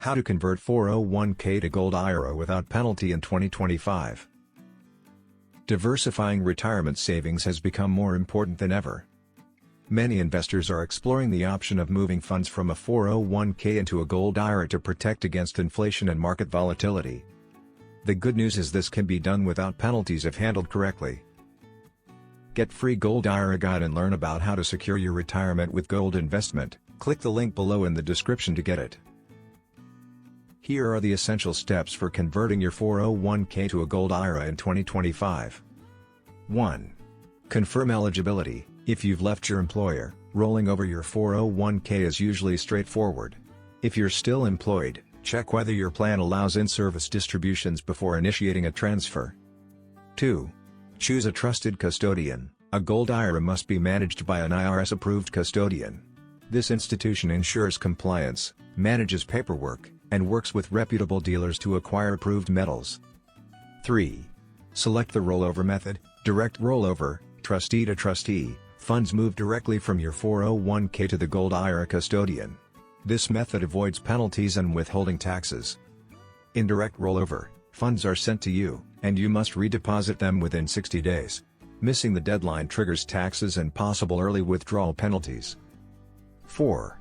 How to convert 401k to Gold IRA without penalty in 2025. Diversifying retirement savings has become more important than ever. Many investors are exploring the option of moving funds from a 401k into a Gold IRA to protect against inflation and market volatility. The good news is this can be done without penalties if handled correctly. Get free Gold IRA guide and learn about how to secure your retirement with gold investment. Click the link below in the description to get it. Here are the essential steps for converting your 401k to a Gold IRA in 2025. 1. Confirm eligibility. If you've left your employer, rolling over your 401k is usually straightforward. If you're still employed, check whether your plan allows in-service distributions before initiating a transfer. 2. Choose a trusted custodian. A Gold IRA must be managed by an IRS-approved custodian. This institution ensures compliance, manages paperwork, and works with reputable dealers to acquire approved metals. 3. Select the rollover method, direct rollover, trustee to trustee. Funds move directly from your 401k to the Gold IRA custodian. This method avoids penalties and withholding taxes. Indirect rollover, funds are sent to you, and you must redeposit them within 60 days. Missing the deadline triggers taxes and possible early withdrawal penalties. 4.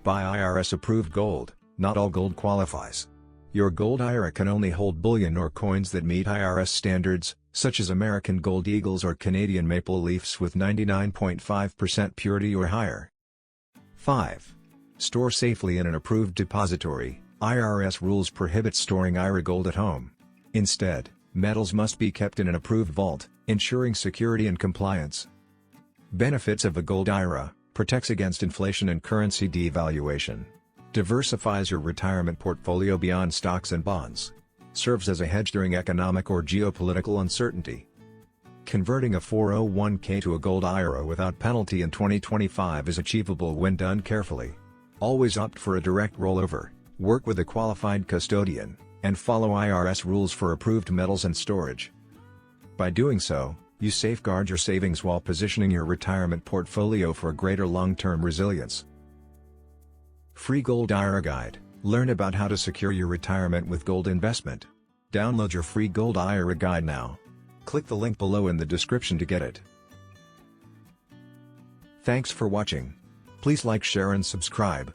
Buy IRS-approved gold. Not all gold qualifies. Your Gold IRA can only hold bullion or coins that meet IRS standards, such as American Gold Eagles or Canadian Maple Leafs with 99.5% purity or higher. 5. Store safely in an approved depository. IRS rules prohibit storing IRA gold at home. Instead, metals must be kept in an approved vault, ensuring security and compliance. Benefits of a Gold IRA: protects against inflation and currency devaluation. Diversifies your retirement portfolio beyond stocks and bonds. Serves as a hedge during economic or geopolitical uncertainty. Converting a 401k to a Gold IRA without penalty in 2025 is achievable when done carefully. Always opt for a direct rollover, work with a qualified custodian, and follow IRS rules for approved metals and storage. By doing so, you safeguard your savings while positioning your retirement portfolio for greater long-term resilience. Free Gold IRA Guide. Learn about how to secure your retirement with gold investment. Download your free Gold IRA Guide now. Click the link below in the description to get it. Thanks for watching. Please like, share and subscribe.